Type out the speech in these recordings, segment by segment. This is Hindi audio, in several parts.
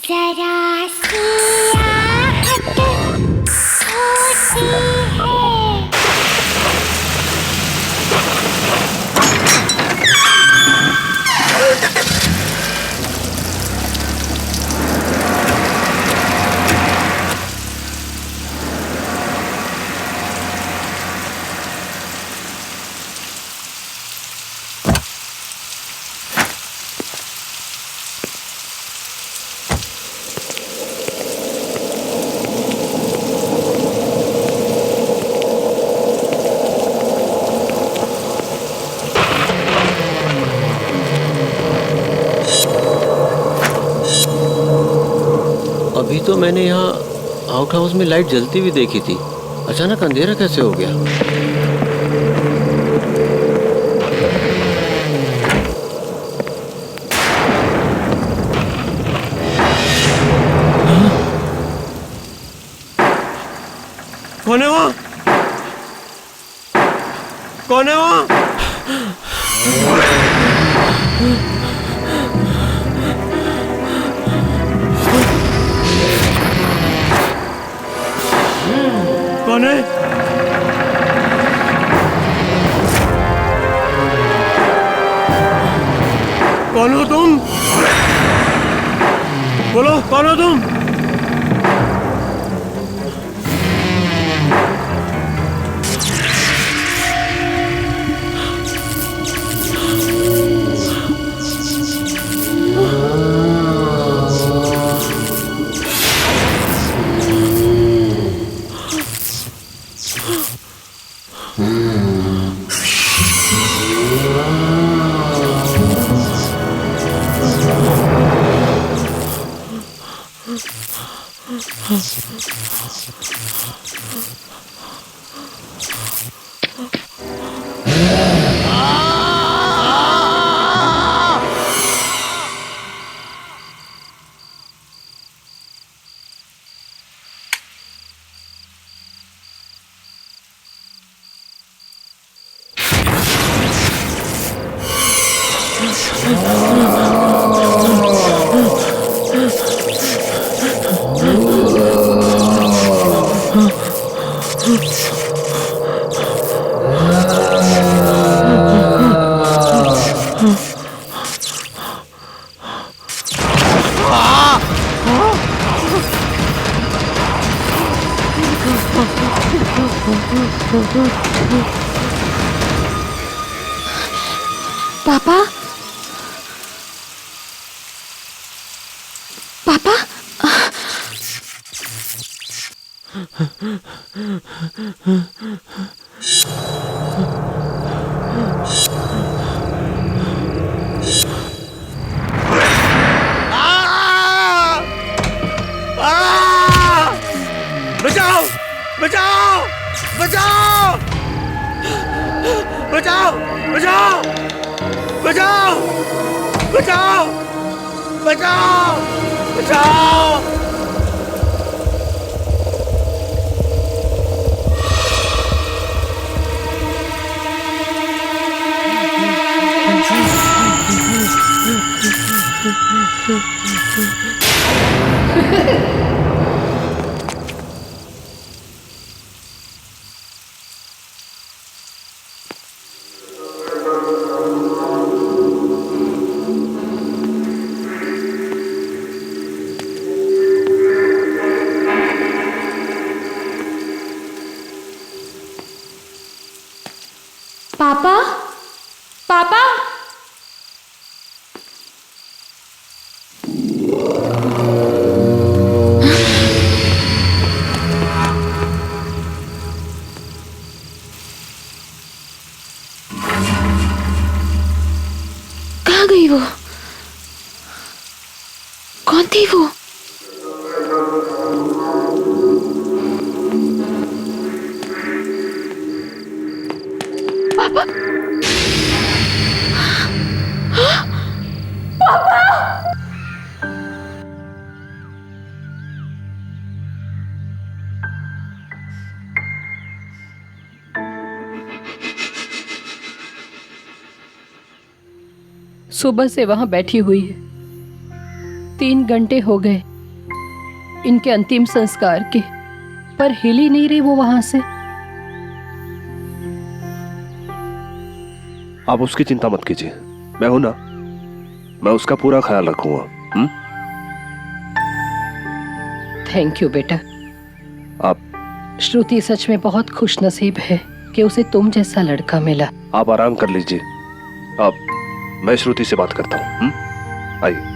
जरा सी आहट होती है। अभी तो मैंने यहाँ आउट हाउस में लाइट जलती हुई देखी थी, अचानक अंधेरा कैसे हो गया? कौन है वहाँ? कौन है वहाँ? कौन है? कौन हो तुम? बोलो, कौन हो तुम? पापा, पापा, बचाओ! बचाओ! बचाओ! बचाओ! बचाओ! बचाओ! बचाओ! बचाओ! बचाओ! पापा, पापा, कहाँ गई वो? कौन थी वो? पापा, पापा, सुबह से वहां बैठी हुई है। 3 घंटे हो गए, इनके अंतिम संस्कार के, पर हिल ही नहीं रही वो वहां से। आप उसकी चिंता मत कीजिए, मैं हूं ना, मैं उसका पूरा ख्याल रखूंगा। थैंक यू बेटा। आप श्रुति सच में बहुत खुश नसीब है कि उसे तुम जैसा लड़का मिला। आप आराम कर लीजिए। आप मैं श्रुति से बात करता हूँ। आइए।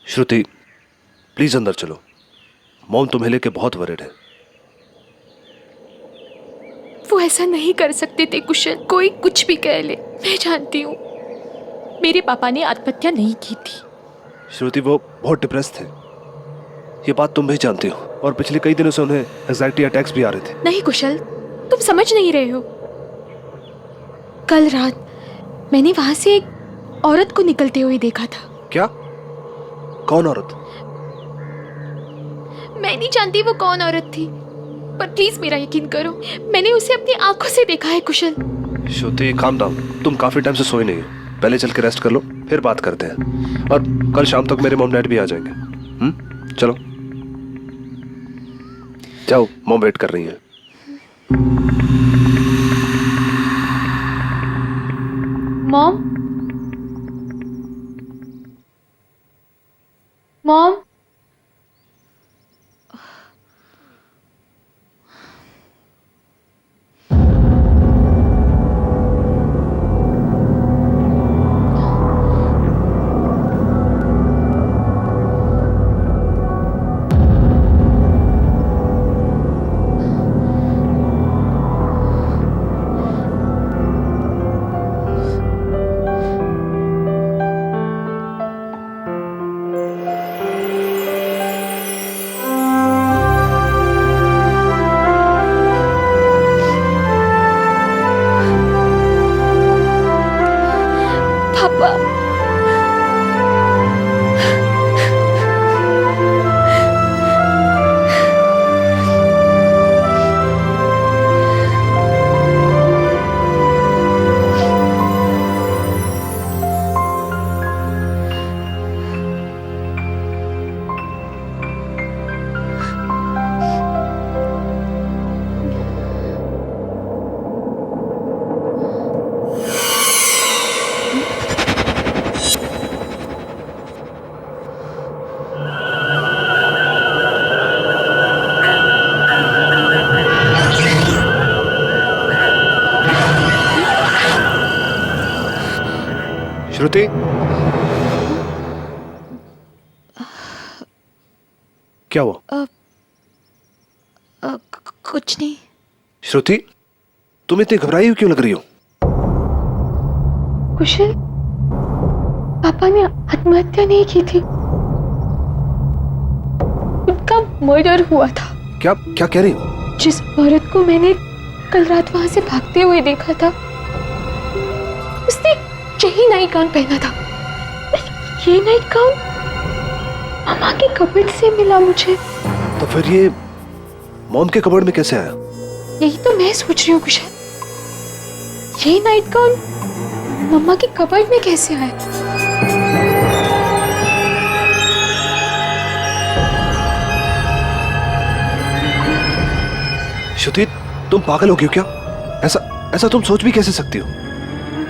श्रुति प्लीज अंदर चलो, मॉम तुम्हें लेके बहुत वरिड है। वो ऐसा नहीं कर सकते थे कुशल, कोई कुछ भी कह ले, मैं जानती हूँ। मेरे पापा ने आत्महत्या नहीं की थी। श्रुति वो बहुत डिप्रेस थे, ये बात तुम भी जानती हो, और पिछले कई दिनों से उन्हें एंजाइटी अटैक्स भी आ रहे थे। नहीं कुशल, तुम समझ नहीं रहे हो। कल रात मैंने वहां से एक औरत को निकलते हुए देखा था। क्या? कौन औरत? मैं नहीं जानती वो कौन औरत थी, पर प्लीज मेरा यकीन करो, मैंने उसे अपनी आंखों से देखा है कुशल। श्रुति काम डाउन, तुम काफी टाइम से सोई नहीं हो, पहले चल के रेस्ट कर लो, फिर बात करते हैं। और कल शाम तक मेरे मॉम डैड भी आ जाएंगे। चलो जाओ, मॉम वेट कर रही है। मॉम, मॉम, पापा, श्रुति, क्या हुआ? कुछ नहीं। श्रुति तुम इतनी घबराई हुई क्यों लग रही हो? कुशल, पापा ने आत्महत्या नहीं की थी, उनका मर्डर हुआ था। क्या क्या कह रही हो? जिस औरत को मैंने कल रात वहां से भागते हुए देखा था, उसने यही नाइट गाउन पहना था। ये नाइट गाउन मामा के कपबोर्ड से मिला मुझे। तो फिर ये मॉम के कपबोर्ड में कैसे आया? यही तो मैं सोच रही हूँ कुशल, ये नाइट गाउन मम्मा के कपबोर्ड में कैसे आया? श्रुति तुम पागल हो गई हो क्या? ऐसा ऐसा तुम सोच भी कैसे सकती हो?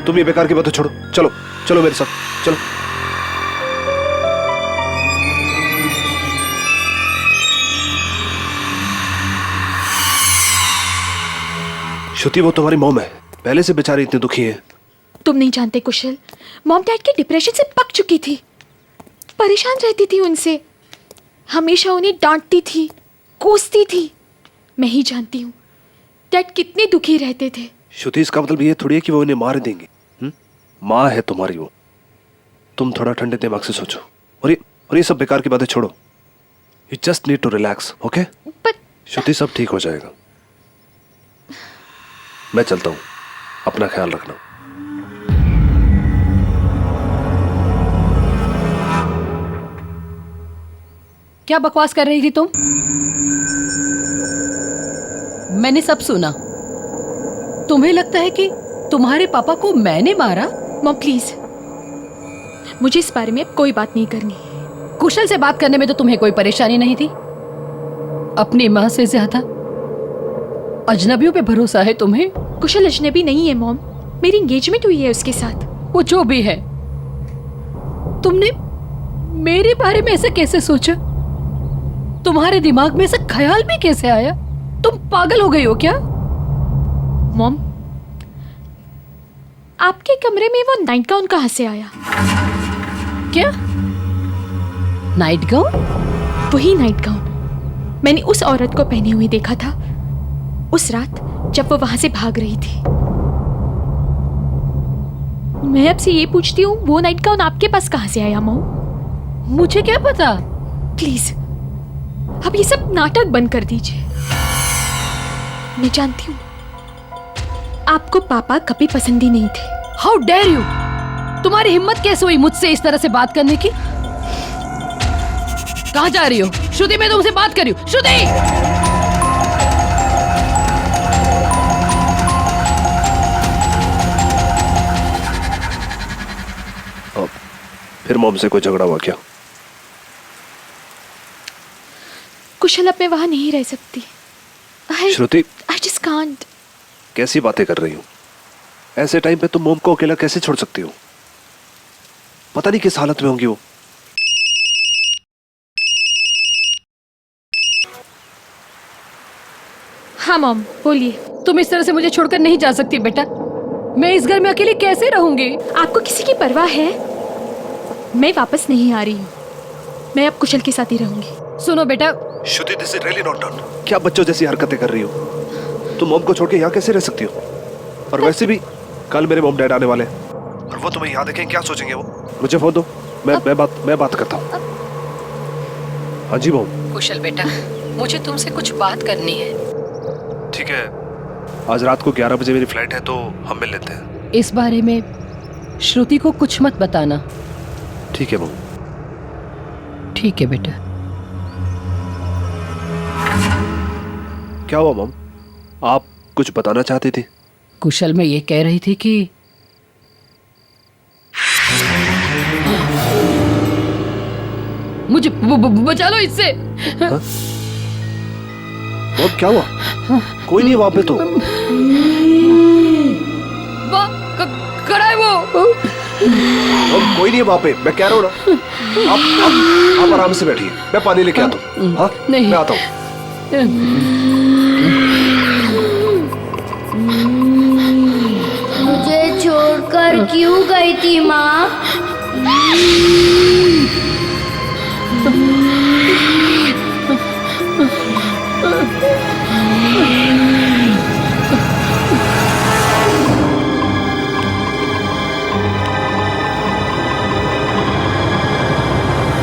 तुम ये बेकार की बातें छोड़ो, चलो चलो मेरे साथ चलो। श्रुति वो तुम्हारी मॉम है, पहले से बेचारी इतनी दुखी है। तुम नहीं जानते कुशल, मॉम डैड के डिप्रेशन से पक चुकी थी, परेशान रहती थी उनसे, हमेशा उन्हें डांटती थी, कोसती थी। मैं ही जानती हूँ डैड कितने दुखी रहते थे। श्रुति इसका मतलब ये थोड़ी है कि वो इन्हें मार देंगे। माँ है तुम्हारी वो, तुम थोड़ा ठंडे दिमाग से सोचो, और ये सब बेकार की बातें छोड़ो। You just need to relax, okay? Shruti सब ठीक हो जाएगा। मैं चलता हूँ, अपना ख्याल रखना। क्या बकवास कर रही थी तुम? मैंने सब सुना। तुम्हें लगता है कि तुम्हारे पापा को मैंने मारा? मॉम प्लीज, मुझे इस बारे में अब कोई बात नहीं करनी। कुशल से बात करने में तो तुम्हें कोई परेशानी नहीं थी। अपनी माँ से ज्यादा अजनबियों पे भरोसा है तुम्हें। कुशल अजनबी नहीं है मॉम, मेरी एंगेजमेंट हुई है उसके साथ। वो जो भी है, तुमने मेरे बारे में ऐसे कैसे सोचा? तुम्हारे दिमाग में ऐसा ख्याल भी कैसे आया? तुम पागल हो गई हो क्या? मॉम, आपके कमरे में वो नाइट गाउन कहाँ से आया? क्या नाइट गाउन? वही नाइट गाउन मैंने उस औरत को पहने हुए देखा था उस रात जब वो वहां से भाग रही थी। मैं आपसे ये पूछती हूँ, वो नाइट गाउन आपके पास कहाँ से आया मॉम? मुझे क्या पता। प्लीज अब ये सब नाटक बंद कर दीजिए। मैं जानती हूँ आपको पापा कभी पसंद ही नहीं थे। How dare you! तुम्हारी हिम्मत कैसे हुई मुझसे इस तरह से बात करने की? कहाँ जा रही हो? श्रुति, मैं तुमसे बात कर रही हूँ। श्रुति! फिर मॉम से कोई झगड़ा हुआ क्या? कुशल अब मैं वहां नहीं रह सकती। श्रुति, आई जस्ट कांट। कैसी बातें कर रही हो? ऐसे टाइम पे तुम मॉम को अकेला कैसे छोड़ सकती हो? पता नहीं किस हालत में होंगी वो। हाँ मॉम बोलिए। तुम इस तरह से मुझे छोड़कर नहीं जा सकती बेटा। मैं इस घर में अकेली कैसे रहूंगी? आपको किसी की परवाह है? मैं वापस नहीं आ रही हूँ। मैं अब कुशल के साथ ही रहूंगी। सुनो बेटा, Shruti, this is really not done. क्या बच्चों जैसी हरकतें कर रही हो? तुम मॉम को छोड़ के यहाँ कैसे रह सकती हो? और वैसे भी कल मेरे मॉम डैड आने वाले हैं और वो तुम्हें यहाँ देखें, क्या सोचेंगे वो? मुझे फोन दो, मैं बात करता हूँ। हाँ जी मॉम। कुशल बेटा, मुझे तुमसे कुछ बात करनी है। ठीक है, आज रात को 11 बजे मेरी फ्लाइट है तो हम मिल लेते हैं। इस बारे में श्रुति को कुछ मत बताना। ठीक है मॉम। ठीक है बेटा। क्या हुआ मॉम? आप कुछ बताना चाहती थी? कुशल, मैं ये कह रही थी कि मुझे बचा लो इससे। मॉम क्या हुआ? कोई नहीं है वहां पे तो। खड़ा है वो। मॉम कोई नहीं है वहां पे, मैं कह रहा हूँ ना। आप आराम से बैठिए, मैं पानी लेके आता हूँ। हाँ नहीं। मैं आता हूँ। मुझे छोड़कर क्यों गई थी माँ?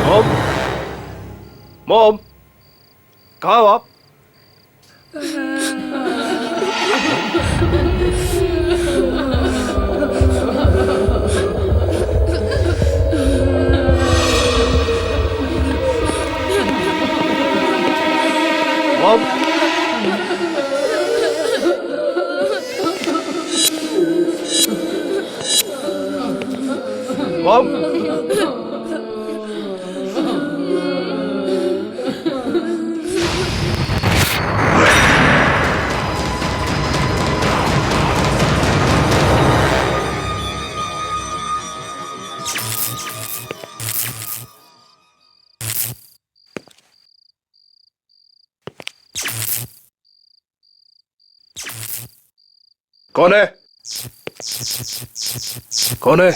मॉम, मॉम, कहाँ हो आप? मॉम, मॉम, कौन है? कौन है?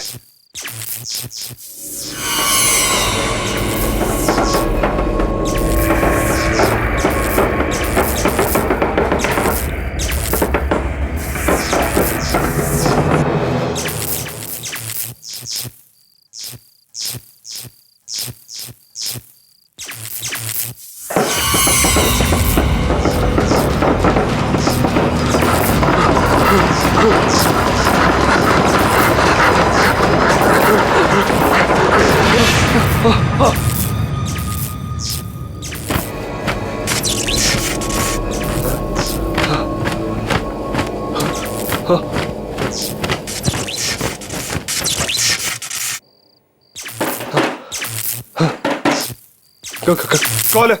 कौन है?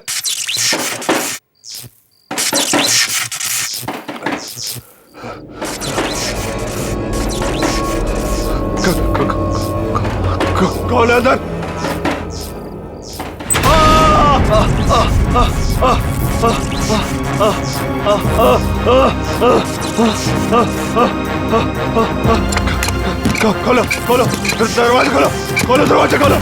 कौन है अंदर? खोलो खोलो दरवाजा खोलो, खोलो दरवाजा खोलो।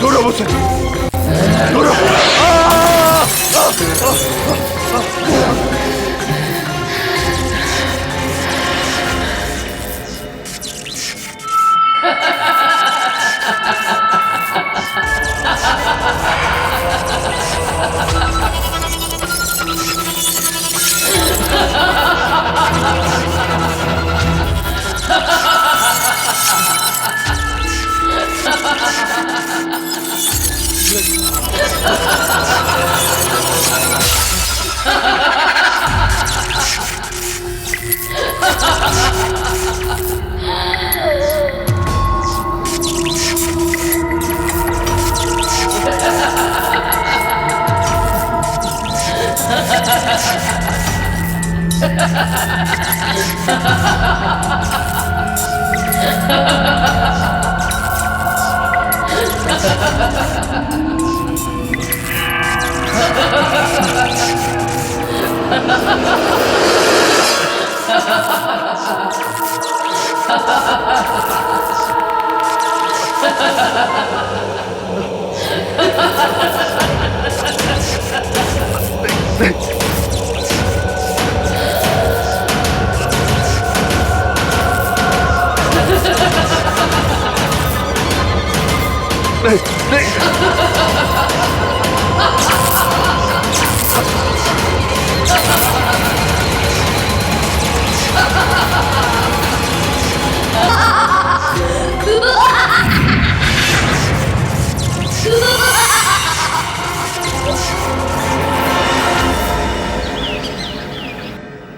दूर मुझसे, दूर।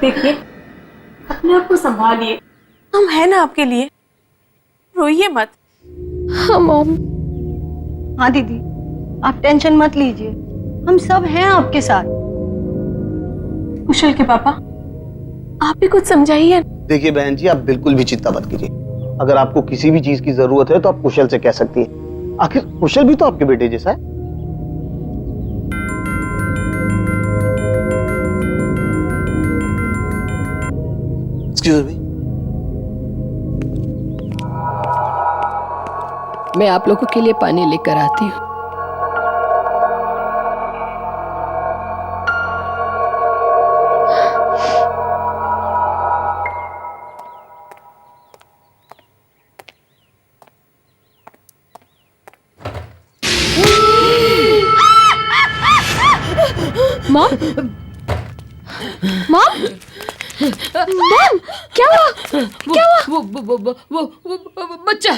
देखिए, अपने आप को संभालिए, हम हैं ना आपके लिए, रोइए मत। हाँ मॉम। हाँ दीदी, आप टेंशन मत लीजिए, हम सब हैं आपके साथ। कुशल के पापा, आप भी कुछ समझाइए। देखिए बहन जी, आप बिल्कुल भी चिंता मत कीजिए। अगर आपको किसी भी चीज की जरूरत है तो आप कुशल से कह सकती हैं। आखिर कुशल भी तो आपके बेटे जैसा है। Excuse me. मैं आप लोगों के लिए पानी लेकर आती हूँ। मॉम, मॉम, मॉम, क्या हुआ? क्या हुआ? वो बच्चा।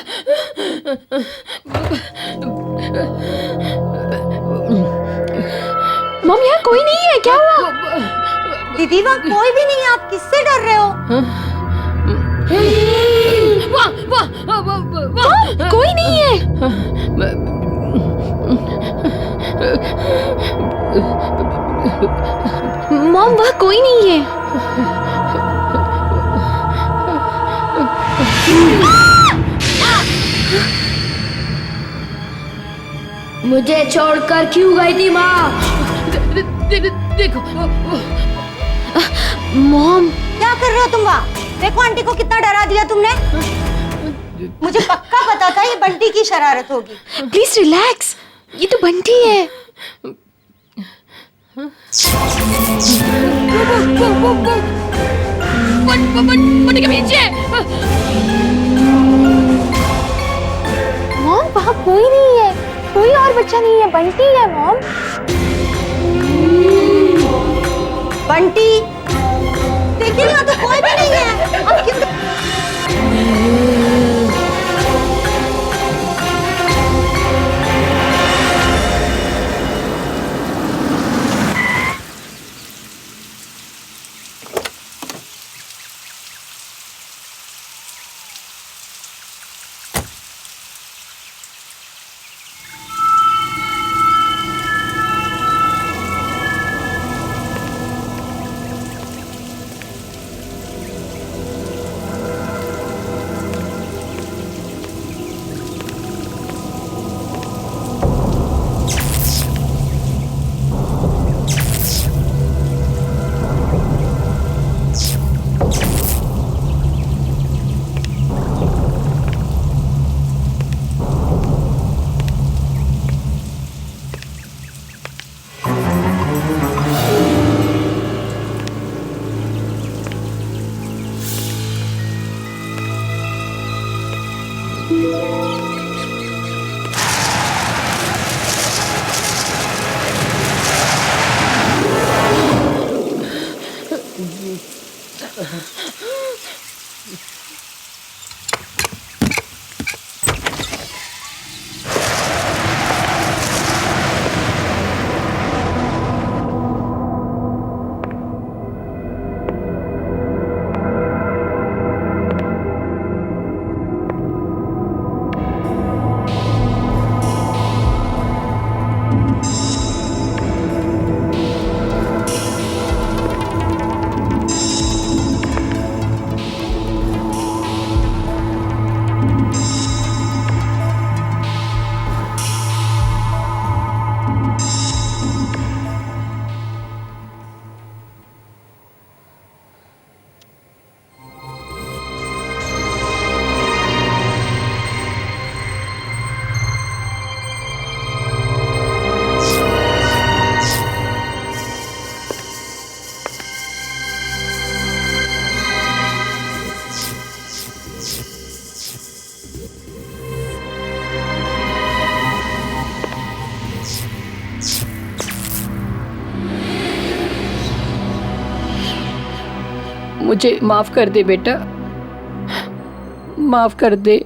मॉम, यहाँ कोई नहीं है, क्या हुआ? दीदी वहाँ कोई भी नहीं है, आप किससे डर रहे हो? मॉम, कोई नहीं है। मॉम, वहाँ कोई नहीं है। मुझे छोड़कर क्यों गई थी माँ? देखो। मॉम, क्या कर रहे हो तुम वहाँ? देखो आंटी को कितना डरा दिया तुमने। मुझे पक्का पता था ये बंटी की शरारत होगी। प्लीज रिलैक्स, ये तो बंटी है। बंटी के पीछे। मॉम, वहाँ कोई नहीं है, कोई और बच्चा नहीं है, बंटी है मॉम। बंटी, देखिए यहाँ तो कोई भी नहीं है। हम किस मुझे माफ कर दे बेटा, माफ कर दे।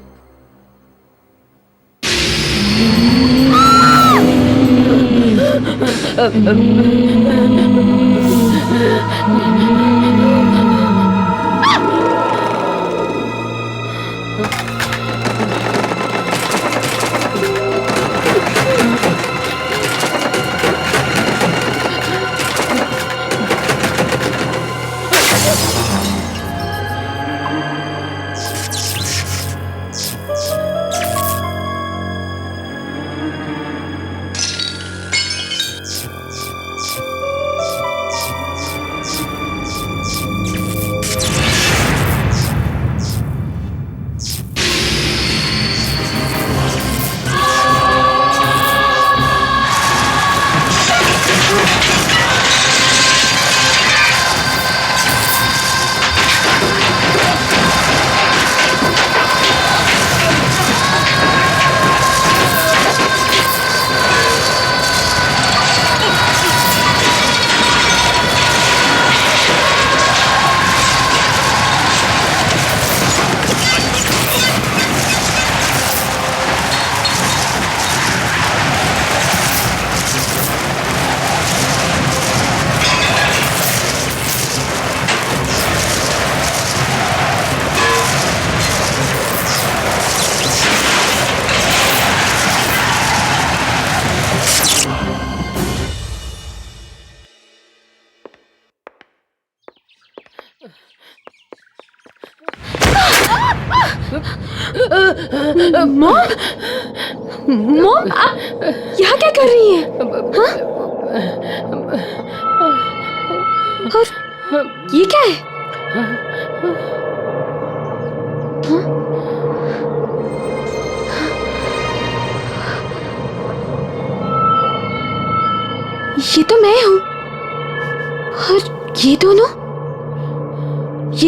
मॉम, मॉम, आप यहाँ क्या कर रही हैं? हाँ? और ये क्या है? हाँ? ये तो मैं हूँ। और ये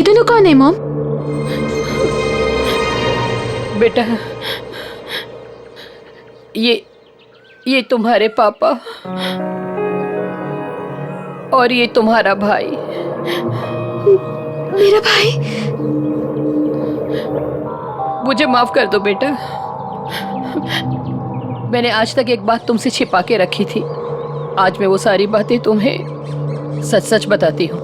दोनों कौन है मॉम? बेटा, ये तुम्हारे पापा और ये तुम्हारा भाई। मेरा भाई? मुझे माफ कर दो बेटा, मैंने आज तक एक बात तुमसे छिपा के रखी थी। आज मैं वो सारी बातें तुम्हें सच सच बताती हूँ।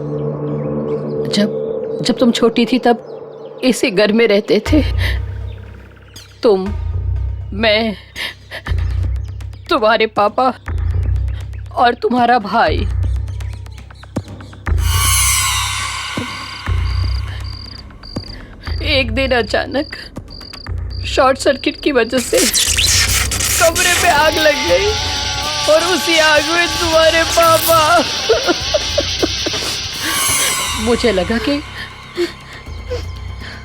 जब तुम छोटी थी तब इसी घर में रहते थे। तुम, मैं, तुम्हारे पापा और तुम्हारा भाई। एक दिन अचानक शॉर्ट सर्किट की वजह से कमरे में आग लग गई और उसी आग में तुम्हारे पापा। मुझे लगा कि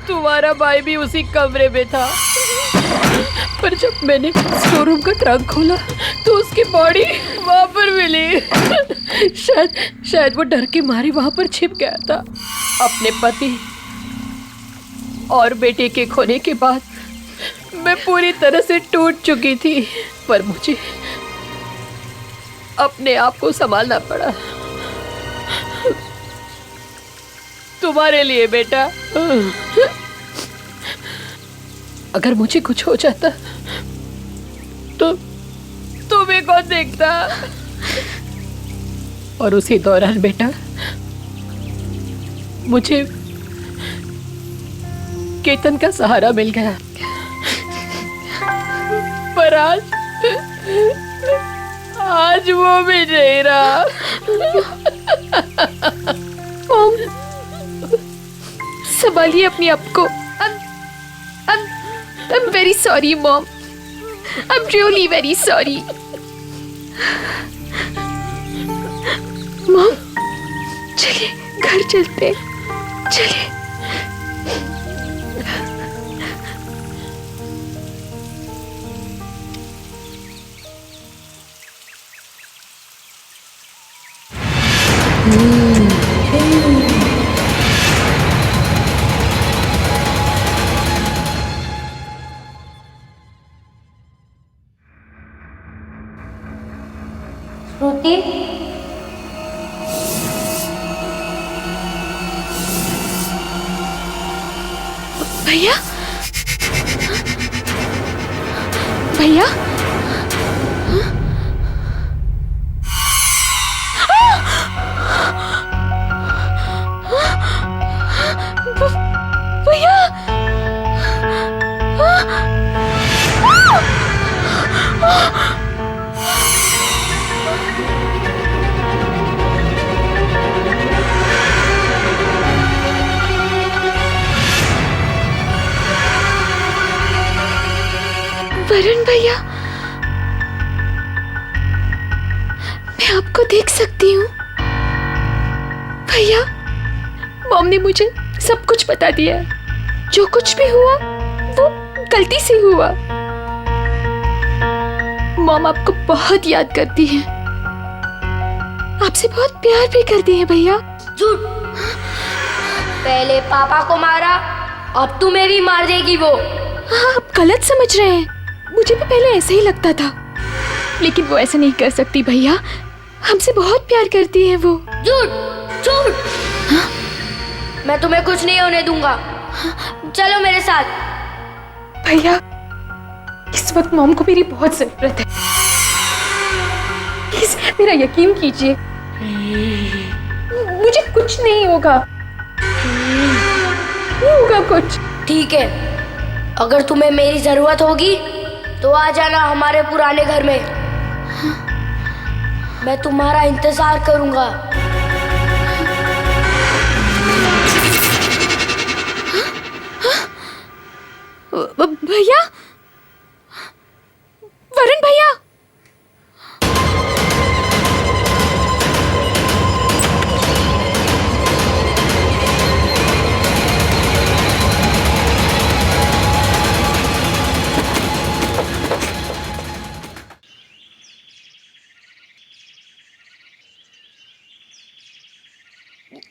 तुम्हारा भाई भी उसी कमरे में था, पर जब मैंने स्टोर रूम का ट्रंक खोला तो उसकी बॉडी वहां पर मिली। शायद वो डर के मारे वहां पर छिप गया था। अपने पति और बेटे के खोने के बाद मैं पूरी तरह से टूट चुकी थी, पर मुझे अपने आप को संभालना पड़ा तुम्हारे लिए बेटा। अगर मुझे कुछ हो जाता तो तुम्हें कौन देखता? और उसी दौरान बेटा मुझे केतन का सहारा मिल गया, पर आज वो भी नहीं रहा। मॉम, संभालिए अपने आप को। I'm very sorry, Mom. I'm really very sorry. Mom, चलिए घर चलते, चलिए। श्रुति, भैया, भैया, भैया, वरुण भैया, मैं आपको देख सकती हूँ। भैया, मॉम ने मुझे सब कुछ बता दिया है। जो कुछ भी हुआ वो गलती से हुआ। मॉम आपको बहुत याद करती है, आपसे बहुत प्यार भी करती है भैया। झूठ। पहले पापा को मारा, अब तुम्हें भी मार देगी वो। हाँ, आप गलत समझ रहे हैं। मुझे भी पहले ऐसा ही लगता था, लेकिन वो ऐसा नहीं कर सकती भैया। हमसे बहुत प्यार करती है वो। झूठ झूठ। हाँ? मैं तुम्हें कुछ नहीं होने दूंगा। चलो मेरे साथ। भैया, इस वक्त मॉम को मेरी बहुत जरूरत है। प्लीज मेरा यकीन कीजिए, मुझे कुछ नहीं होगा, नहीं होगा कुछ। ठीक है, अगर तुम्हें मेरी जरूरत होगी तो आ जाना हमारे पुराने घर में। मैं तुम्हारा इंतजार करूंगा। भैया, वरुण भैया,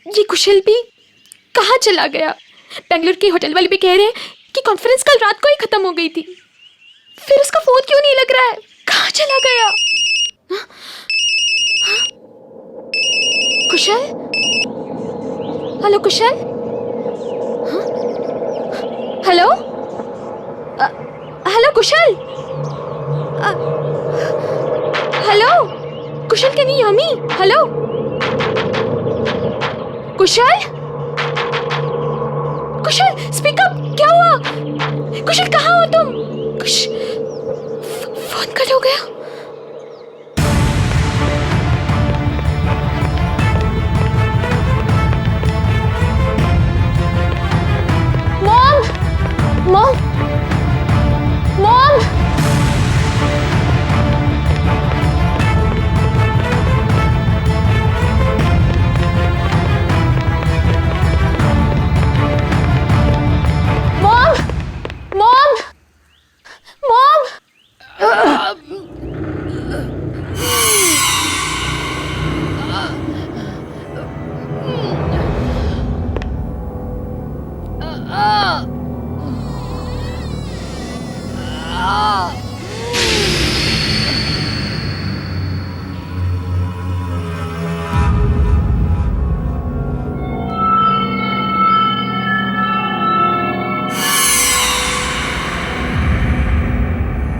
ये कुशल भी कहाँ चला गया? बेंगलुरु के होटल वाले भी कह रहे हैं कि कॉन्फ्रेंस कल रात को ही खत्म हो गई थी। फिर उसका फोन क्यों नहीं लग रहा है? कहाँ चला गया? Kushal, hello Kushal, hello, hello Kushal, hello Kushal, can you hear me? Hello Kushal, Kushal speak up, क्या हुआ? कुशल कहाँ हो तुम? फोन कट हो गया। मॉम, मॉम, मॉम,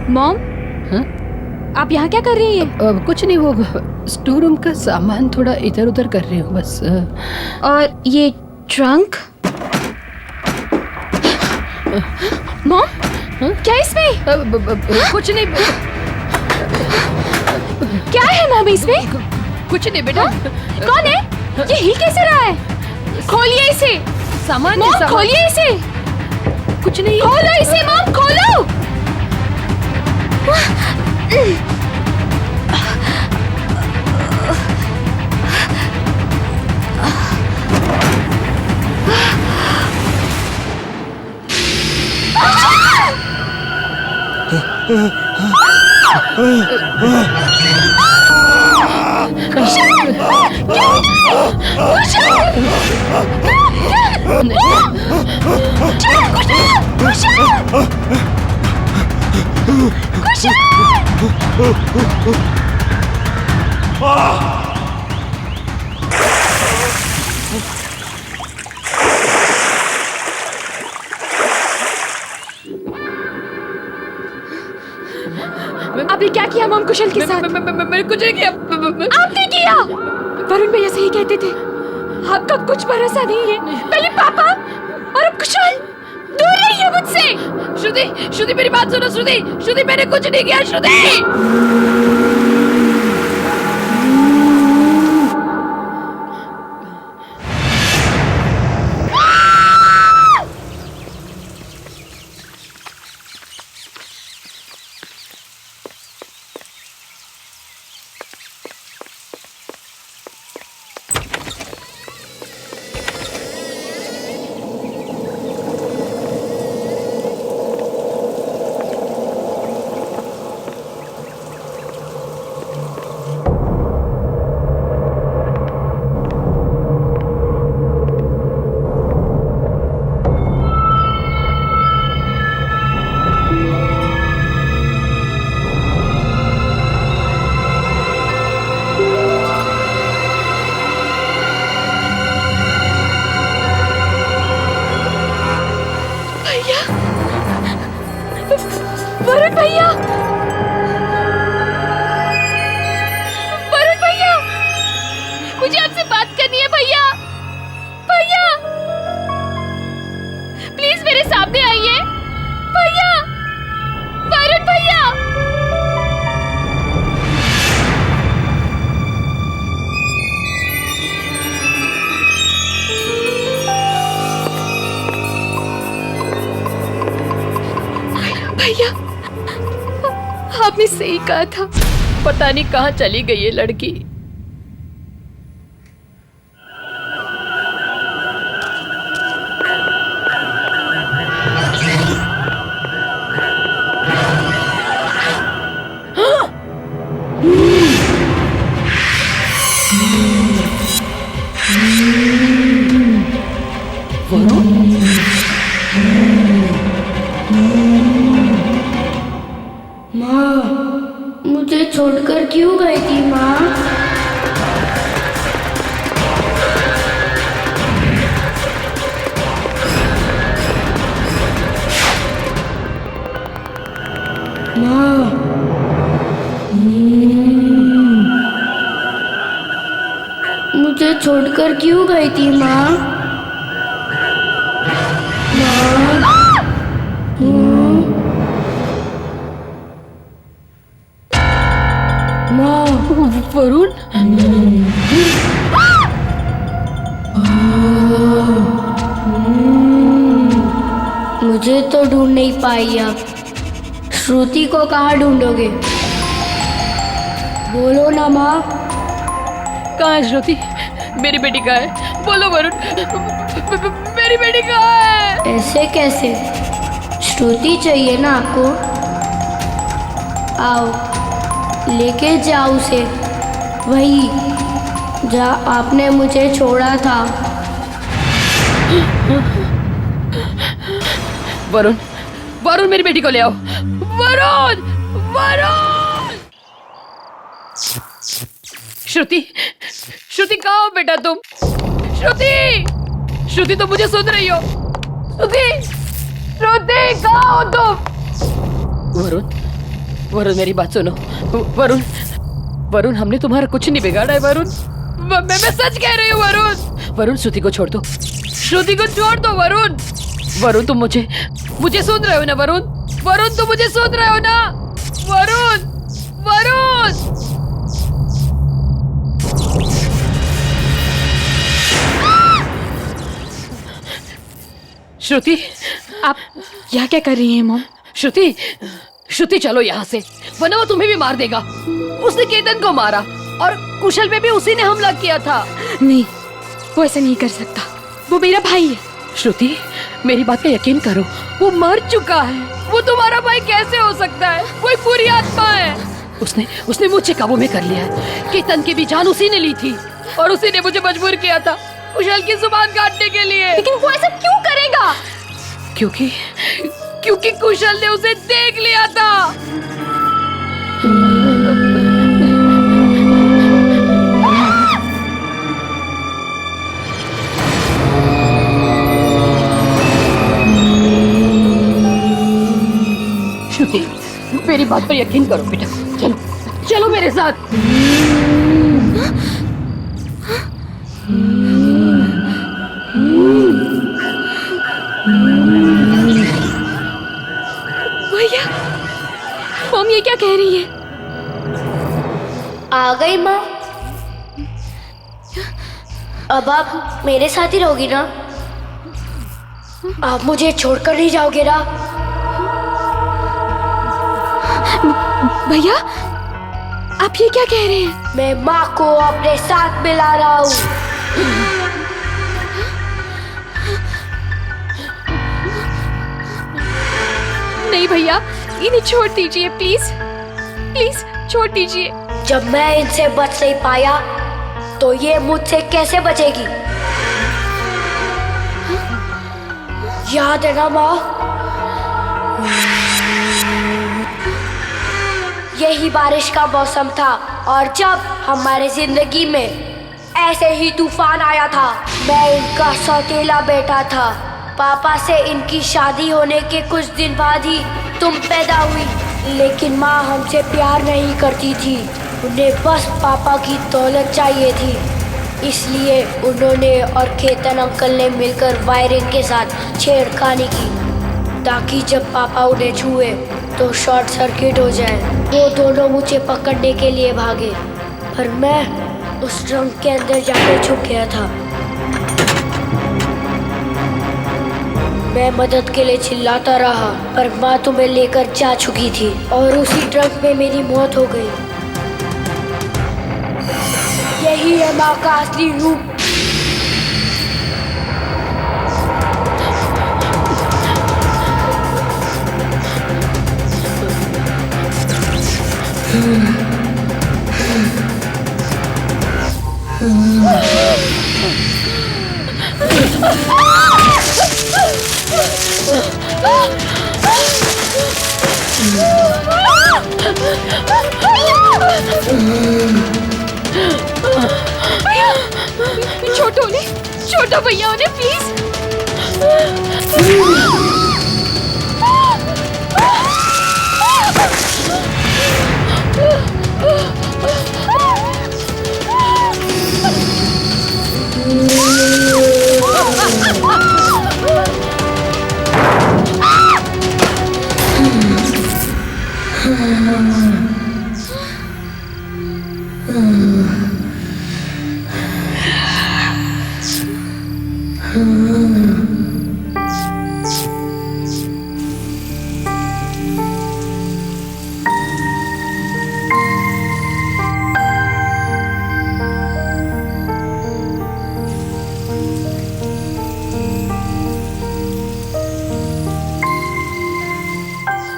मॉम, हाँ? आप यहाँ क्या कर रही हैं? कुछ नहीं, वो स्टोर रूम का सामान थोड़ा इधर उधर कर रही हूँ बस। और ये ट्रंक? मॉम, क्या इसमें? कुछ नहीं, क्या है मैम इसमें? कुछ नहीं बेटा। कौन है? ये हिल कैसे रहा है? खोलिए इसे। सामान मॉम, है, सामान। खोलिए इसे। कुछ नहीं, खोलो इसे मॉम, खोलो। आपने क्या किया मॉम कुशल के साथ? मैंने कुछ नहीं किया। आपने किया। वरुण भैया सही कहते थे, आपका कुछ भरोसा नहीं है। पहले पापा और अब कुशल। दूर रहिए मुझसे। श्रुति मेरी बात सुनो। श्रुति मैंने कुछ नहीं किया। श्रुति वरुण भैया, वरुण भैया, मुझे आपसे बात करनी है भैया। भैया प्लीज मेरे सामने आइए। भैया, वरुण भैया। भैया, आपने सही कहा था। पता नहीं कहाँ चली गई ये लड़की। माँ, मुझे छोड़कर क्यों गई थी माँ? माँ, मुझे छोड़कर क्यों गई थी माँ? वरुण, मुझे तो ढूंढ नहीं पाई अब। श्रुति को कहाँ ढूंढोगे? बोलो ना माँ। कहाँ है श्रुति? मेरी बेटी कहाँ है? बोलो वरुण, मेरी बेटी कहाँ है? ऐसे कैसे? श्रुति चाहिए ना आपको? आओ लेके जाओ उसे, वही जहाँ आपने मुझे छोड़ा था। वरुण, वरुण मेरी बेटी को ले आओ। वरुण, वरुण। श्रुति कहाँ हो बेटा तुम? श्रुति तो मुझे सुन रही हो? श्रुति कहाँ हो तुम? वरुण मेरी बात सुनो। वरुण वरुण हमने तुम्हारा कुछ नहीं बिगाड़ा है वरुण। मैं सच कह रही हूँ वरुण। वरुण श्रुति को छोड़ दो, श्रुति को छोड़ दो वरुण। वरुण तुम मुझे सुन रहे हो ना वरुण? वरुण तुम मुझे सुन रहे हो ना? वरुण वरुण श्रुति आप यहाँ क्या कर रही हैं मॉम? श्रुति श्रुति चलो यहाँ से, वरना वो तुम्हें भी मार देगा। उसने केतन को मारा और कुशल पे भी उसी ने हमला किया था। नहीं, वो ऐसा नहीं कर सकता, वो मेरा भाई है। श्रुति मेरी बात का यकीन करो, वो मर चुका है। वो तुम्हारा भाई कैसे हो सकता है? वो एक बुरी आत्मा है। उसने मुझे काबू में कर लिया है। केतन की भी जान उसी ने ली थी और उसी ने मुझे मजबूर किया था कुशल की जुबान काटने के लिए। लेकिन वो ऐसा क्यों करेगा? क्योंकि कुशल ने उसे देख लिया था। श्रुति मेरी बात पर यकीन करो बेटा, चलो चलो मेरे साथ। भैया, मॉम ये क्या कह रही है? आ गई माँ। अब आप मेरे साथ ही रहोगी ना? आप मुझे छोड़कर नहीं जाओगे ना? भैया, आप ये क्या कह रहे हैं? मैं माँ को अपने साथ मिला रहा हूँ। नहीं भैया, इन्हें छोड़ दीजिए प्लीज, प्लीज छोड़ दीजिए। जब मैं इनसे बच नहीं पाया तो ये मुझसे कैसे बचेगी? याद है ना माँ? यही बारिश का मौसम था और जब हमारे जिंदगी में ऐसे ही तूफान आया था। मैं इनका सौतेला बेटा था। पापा से इनकी शादी होने के कुछ दिन बाद ही तुम पैदा हुई, लेकिन माँ हमसे प्यार नहीं करती थी। उन्हें बस पापा की दौलत चाहिए थी, इसलिए उन्होंने और केतन अंकल ने मिलकर वायरिंग के साथ छेड़खानी की ताकि जब पापा उन्हें छुए तो शॉर्ट सर्किट हो जाए। वो दोनों मुझे पकड़ने के लिए भागे, पर मैं उस ट्रंक के अंदर जाकर छुप गया था। मैं मदद के लिए चिल्लाता रहा, पर माँ तुम्हें लेकर जा चुकी थी और उसी ट्रंक में मेरी मौत हो गई। यही है माँ का असली रूप। छोटो भैया उन्हें प्लीज।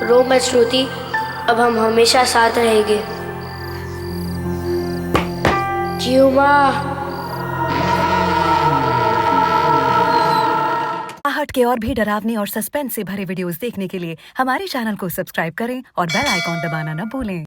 रो मत श्रुति, अब हम हमेशा साथ रहेंगे। जियो माँ। आहट के और भी डरावने और सस्पेंस से भरे वीडियोस देखने के लिए हमारे चैनल को सब्सक्राइब करें और बेल आइकॉन दबाना न भूलें।